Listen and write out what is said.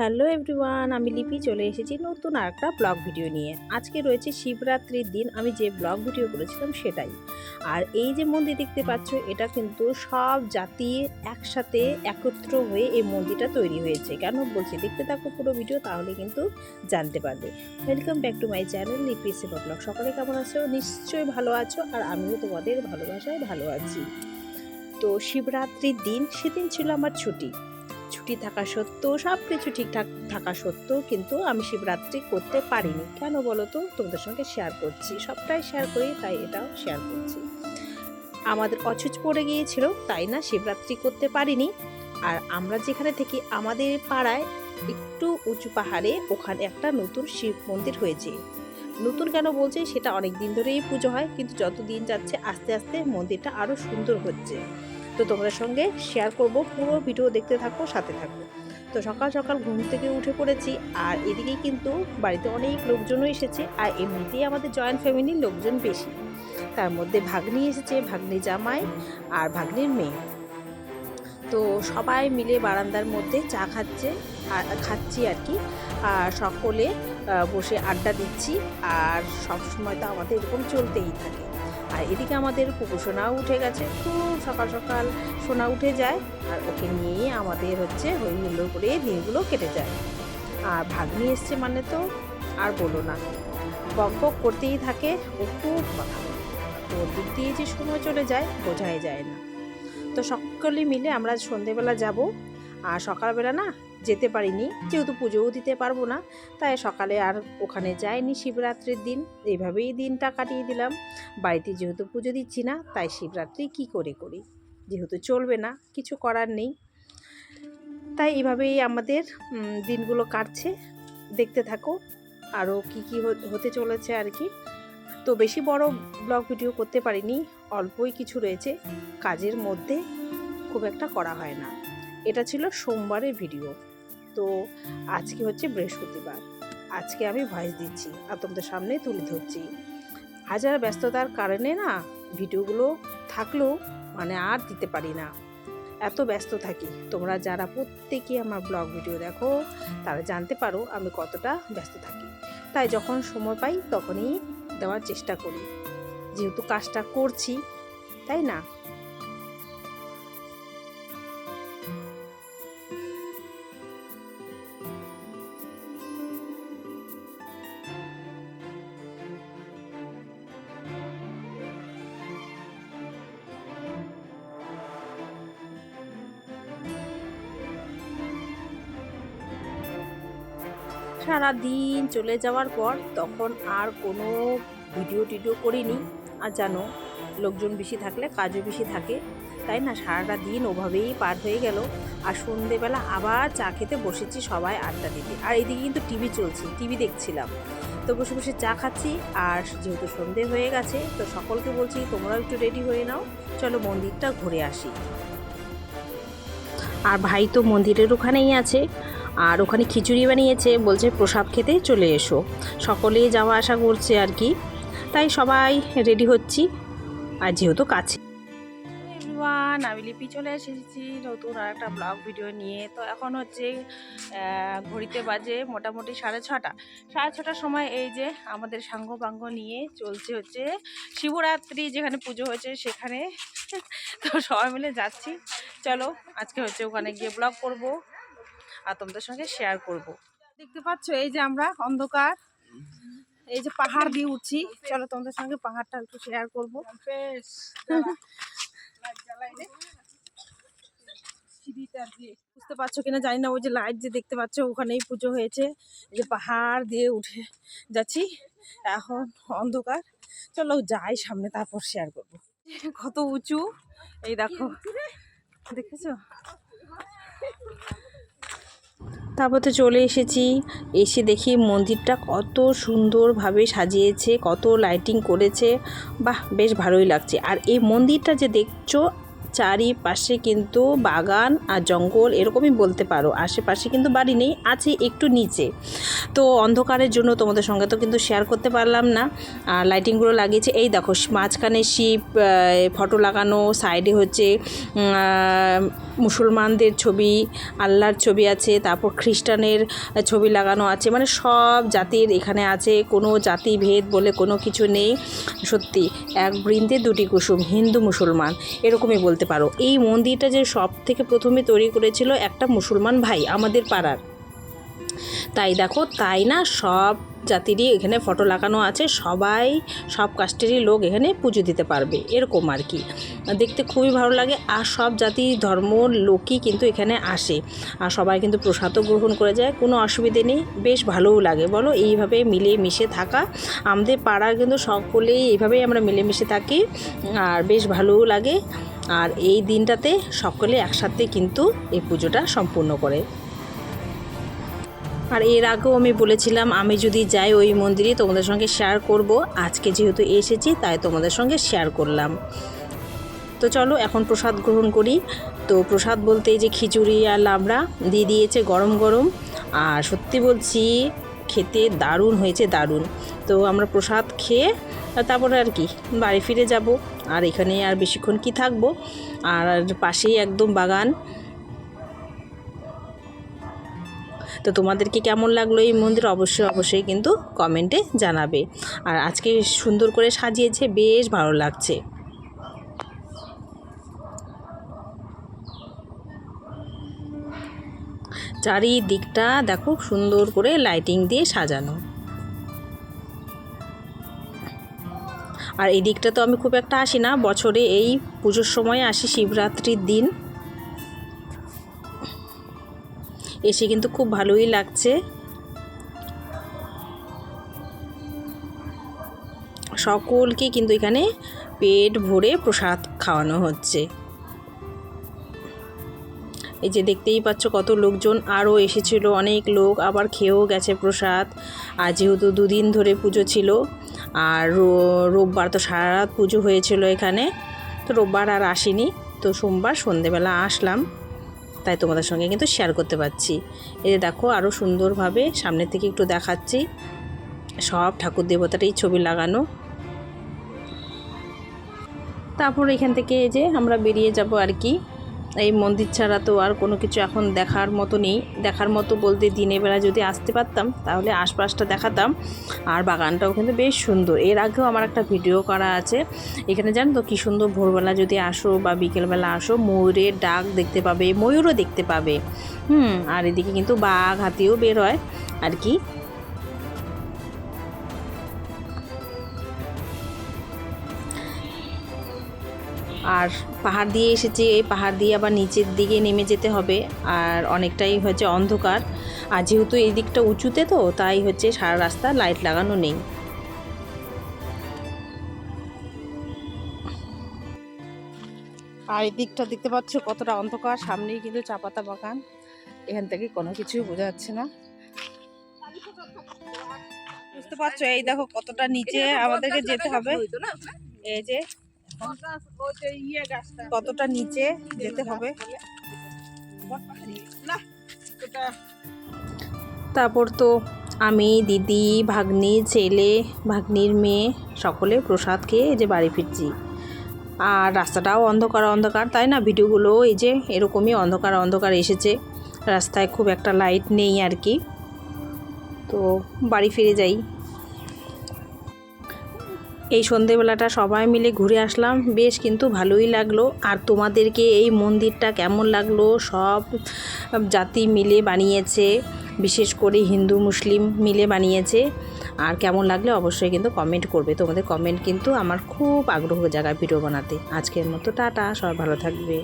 Hello everyone, আমি লিপি চলে এসেছি নতুন আরেকটা ব্লগ ভিডিও নিয়ে। আজকে রয়েছে শিবরাত্রির দিন। আমি যে ব্লগ ভিডিও করেছিলাম সেটাই। আর এই যে মন্দির দেখতে পাচ্ছ, এটা কিন্তু সব জাতি একসাথে একত্র হয়ে এই মন্দিরটা তৈরি হয়েছে। কেন বলছি, দেখতে থাকো পুরো ভিডিও, তাহলে কিন্তু জানতে পারবে। Welcome back to my channel লিপি সেবা ব্লগ। সকালে কেমন আছো? নিশ্চয়ই ভালো আছো, আর আমিও তোমাদের ভালোবাসায় ভালো আছি। তো শিবরাত্রির দিন, সেদিন ছিল আমার ছুটি থাকা সত্ত্বেও, সব কিছু ঠিকঠাক থাকা সত্ত্বেও কিন্তু আমি শিবরাত্রি করতে পারিনি। কেন বলো তো? তোমাদের সঙ্গে শেয়ার করছি, সবটাই শেয়ার করি, তাই এটাও শেয়ার করছি। আমাদের অছুচ পড়ে গিয়েছিল, তাই না শিবরাত্রি করতে পারিনি। আর আমরা যেখানে থেকে, আমাদের পাড়ায় একটু উঁচু পাহাড়ে, ওখানে একটা নতুন শিব মন্দির হয়েছে। নতুন কেন বলছি, সেটা অনেক দিন ধরেই পুজো হয়, কিন্তু যত দিন যাচ্ছে আস্তে আস্তে মন্দিরটা আরও সুন্দর হচ্ছে। তো তোমাদের সঙ্গে শেয়ার করব, পুরো ভিডিও দেখতে থাকো, সাথে থাকো। তো সকাল সকাল ঘুম থেকে উঠে পড়েছি, আর এদিকে কিন্তু বাড়িতে অনেক লোকজনও এসেছে, আর এমনিতেই আমাদের জয়েন্ট ফ্যামিলির লোকজন বেশি। তার মধ্যে ভাগ্নি এসেছে, ভাগ্নি জামাই আর ভাগ্নির মেয়ে। তো সবাই মিলে বারান্দার মধ্যে চা খাচ্ছি আর কি। আর সকলে বসে আড্ডা দিচ্ছি। আর সব সময় তো আমাদের এরকম চলতেই থাকে। আর এদিকে আমাদের কুকুর সোনাও উঠে গেছে, খুব সকাল সকাল সোনা উঠে যায়, আর ওকে নিয়েই আমাদের হই হুল্লোড় করে দিনগুলো কেটে যায়। আর ভাগ্নি এসছে মানে তো আর বলো না, বক বক করতেই থাকে, ও খুব কথা বলে। ওর দিক দিয়ে যে সময় চলে যায় বোঝাই যায় না। তো সকলে মিলে আমরা সন্ধেবেলা যাব। আর সকালবেলা না যেতে পারিনি, যেহেতু পুজোও দিতে পারবো না, তাই সকালে আর ওখানে যাইনি। শিবরাত্রির দিন এইভাবেই দিনটা কাটিয়ে দিলাম। বাড়িতে যেহেতু পুজো দিচ্ছি না, তাই শিবরাত্রি কি করে করি, যেহেতু চলবে না, কিছু করার নেই। তাই এইভাবেই আমাদের দিনগুলো কাটছে। দেখতে থাকো আরও কি কি হতে চলেছে আর কি। তো বেশি বড় ব্লগ ভিডিও করতে পারিনি, অল্পই কিছু রয়েছে, কাজের মধ্যে খুব একটা করা হয় না। এটা ছিল সোমবারের ভিডিও। তো আজকে হচ্ছে বৃহস্পতিবার, আজকে আমি ভয়েস দিচ্ছি আর তোমাদের সামনে তুলে ধরছি। হাজার ব্যস্ততার কারণে না ভিডিওগুলো থাকলেও আর দিতে পারি না, এত ব্যস্ত থাকি। তোমরা যারা প্রত্যেকে আমার ব্লগ ভিডিও দেখো, তারা জানতে পারো আমি কতটা ব্যস্ত থাকি। তাই যখন সময় পাই তখনই দেওয়ার চেষ্টা করি, যেহেতু কাজটা করছি, তাই না? সারা দিন চলে যাওয়ার পর তখন আর কোনো ভিডিও করিনি। আর জানো, লোকজন বেশি থাকলে কাজও বেশি থাকে, তাই না? সারাটা দিন ওভাবেই পার হয়ে গেল। আর সন্ধেবেলা আবার চা খেতে বসেছি, সবাই আড্ডা দিতে। আর এদিকে কিন্তু টিভি চলছে, টিভি দেখছিলাম। তো বসে বসে চা খাচ্ছি। আর যেহেতু সন্ধে হয়ে গেছে, তো সকলকে বলছি তোমরাও একটু রেডি হয়ে নাও, চলো মন্দিরটা ঘুরে আসি। আর ভাই তো মন্দিরের ওখানেই আছে, আর ওখানে খিচুড়ি বানিয়েছে, বলছে প্রসাদ খেতে চলে এসো। সকলেই যাওয়া আসা করছে আর কি, তাই সবাই রেডি হচ্ছি। আর যেহেতু কাছে, এভরিওয়ান, আমি লিপি চলে এসেছি নতুন আর একটা ব্লগ ভিডিও নিয়ে। তো এখন হচ্ছে ঘড়িতে বাজে মোটামুটি 6:30। 6:30টার সময় এই যে আমাদের সাঙ্গ পাঙ্গ নিয়ে চলছে হচ্ছে শিবরাত্রি, যেখানে পুজো হয়েছে সেখানে। তো সবাই মিলে যাচ্ছি। চলো আজকে হচ্ছে ওখানে গিয়ে ব্লগ করব আর তোমাদের সঙ্গে শেয়ার করব। দেখতে পাচ্ছ এই যে আমরা অন্ধকার, এই যে পাহাড় দিয়ে উঠছি। চলো তোমাদের সঙ্গে পাহাড়টা একটু শেয়ার করবো। বুঝতে পারছো কিনা জানি না, ওই যে লাইট যে দেখতে পাচ্ছ, ওখানেই পুজো হয়েছে। এই যে পাহাড় দিয়ে উঠে যাচ্ছি, এখন অন্ধকার। চলো যাই সামনে, তারপর শেয়ার করবো। কত উঁচু, এই দেখো, দেখেছো? তারপর তো চলে এসেছি। এসে দেখি মন্দিরটা কত সুন্দরভাবে সাজিয়েছে, কত লাইটিং করেছে, বাহ বেশ ভালোই লাগছে। আর এই মন্দিরটা যে দেখছো, চারিপাশে কিন্তু বাগান আর জঙ্গল এরকমই বলতে পারো। আশেপাশে কিন্তু বাড়ি নেই, আছে একটু নিচে। তো অন্ধকারের জন্য তোমাদের সঙ্গে তো কিন্তু শেয়ার করতে পারলাম না। আর লাইটিংগুলো লাগিয়েছে, এই দেখো মাঝখানে শিব ফটো লাগানো, সাইডে হচ্ছে মুসলমানদের ছবি, আল্লাহর ছবি আছে, তারপর খ্রিস্টানের ছবি লাগানো আছে। মানে সব জাতির এখানে আছে, কোনো জাতিভেদ বলে কোনো কিছু নেই। সত্যি এক বৃন্দে দুটি কুসুম, হিন্দু মুসলমান এরকমই বলতে পারো। এই মন্দিরটা যে সব থেকে প্রথমে তৈরি করেছিল একটা মুসলমান ভাই আমাদের পাড়ার। তাই দেখো, তাই না, সব জাতিরই এখানে ফটো লাগানো আছে, সবাই সব কাস্টেরই লোক এখানে পুজো দিতে পারবে, এরকম আর কি। দেখতে খুবই ভালো লাগে। আর সব জাতি ধর্মর লোকই কিন্তু এখানে আসে, আর সবাই কিন্তু প্রসাদও গ্রহণ করে যায়, কোনো অসুবিধে নেই, বেশ ভালোও লাগে বলো এইভাবে মিলে মিশে থাকা। আমাদের পাড়ার কিন্তু সকলেই এইভাবেই আমরা মিলেমিশে থাকি, আর বেশ ভালোও লাগে। আর এই দিনটাতে সকলে একসাথে কিন্তু এই পুজোটা সম্পূর্ণ করে। আর এর আগেও আমি বলেছিলাম আমি যদি যাই ওই মন্দিরে তোমাদের সঙ্গে শেয়ার করব। আজকে যেহেতু এসেছি তাই তোমাদের সঙ্গে শেয়ার করলাম। তো চলো এখন প্রসাদ গ্রহণ করি। তো প্রসাদ বলতে যে খিচুড়ি আর লাবড়া দিয়ে দিয়েছে গরম গরম, আর সত্যি বলছি খেতে দারুণ হয়েছে, দারুণ। তো আমরা প্রসাদ খেয়ে তারপরে আর কি বাড়ি ফিরে যাব। আর এখানে আর বেশিক্ষণ কি থাকবো, আর পাশেই একদম বাগান। তো তোমাদেরকে কেমন লাগলো এই মন্দির অবশ্যই কিন্তু কমেন্টে জানাবে। আর আজকে সুন্দর করে সাজিয়েছে, বেশ ভালো লাগছে। চারিদিকটা দেখো সুন্দর করে লাইটিং দিয়ে সাজানো। আর এই দিকটা তো আমি খুব একটা আসি না, বছরে এই পুজোর সময় আসি, শিবরাত্রির দিন এসে কিন্তু খুব ভালোই লাগছে। সকলকে কিন্তু এখানে পেট ভরে প্রসাদ খাওয়ানো হচ্ছে। এই যে দেখতেই পাচ্ছ কত লোকজন আরও এসেছিল, অনেক লোক আবার খেয়েও গেছে প্রসাদ। আর যেহেতু দুদিন ধরে পুজো ছিল, আর রোববার তো সারা রাত পুজো হয়েছিল এখানে, তো রোববার আর আসিনি, তো সোমবার সন্ধেবেলা আসলাম, তাই তোমাদের সঙ্গে কিন্তু শেয়ার করতে পারছি। এই যে দেখো আরও সুন্দরভাবে সামনে থেকে একটু দেখাচ্ছি, সব ঠাকুর দেবতারই ছবি লাগানো। তারপর এখান থেকে এই যে আমরা বেরিয়ে যাব আর কি। এই মন্দির ছাড়া তো আর কোনো কিছু এখন দেখার মতো নেই। দেখার মতো বলতে দিনের বেলা যদি আসতে পারতাম তাহলে আশপাশটা দেখাতাম। আর বাগানটাও কিন্তু বেশ সুন্দর, এর আগেও আমার একটা ভিডিও করা আছে। এখানে জানো তো কী সুন্দর ভোরবেলা যদি আসো বা বিকেলবেলা আসো, ময়ূরের ডাক দেখতে পাবে, ময়ূরও দেখতে পাবে। আর এদিকে কিন্তু বাঘ হাতিও বের হয় আর কি। আর পাহাড় দিয়ে এসেছি, এই পাহাড় দিয়ে আবার নিচের দিকে নেমে যেতে হবে, আর অনেকটাই হচ্ছে অন্ধকার। আর যেহেতু এই দিকটা উঁচুতে তো তাই হচ্ছে সারা রাস্তা লাইট লাগানো নেই। আর এই দিকটা দেখতে পাচ্ছ কতটা অন্ধকার, সামনেই কিন্তু চা পাতা বাগান, এখান থেকে কোনো কিছুই বোঝা যাচ্ছে না, বুঝতে পারছো। এই দেখো কতটা নিচে আমাদেরকে যেতে হবে, এই যে কতটা নিচে যেতে হবে। তারপর তো আমি, দিদি, ভাগ্নি, ছেলে, ভাগ্নির মেয়ে সকলে প্রসাদ খেয়ে এই যে বাড়ি ফিরছি। আর রাস্তাটাও অন্ধকার অন্ধকার, তাই না, ভিডিওগুলো এই যে এরকমই অন্ধকার অন্ধকার এসেছে, রাস্তায় খুব একটা লাইট নেই আর কি। তো বাড়ি ফিরে যাই। এই সন্ধেবেলাটা সবাই মিলে ঘুরে আসলাম, বেশ কিন্তু ভালোই লাগলো। আর তোমাদেরকে এই মন্দিরটা কেমন লাগলো, সব জাতি মিলে বানিয়েছে, বিশেষ করে হিন্দু মুসলিম মিলে বানিয়েছে। আর কেমন লাগলে অবশ্যই কিন্তু কমেন্ট করবে, তোমাদের কমেন্ট কিন্তু আমার খুব আগ্রহ জায়গায় ভিডিও বানাতে। আজকের মতো টাটা, সবাই ভালো থাকবে।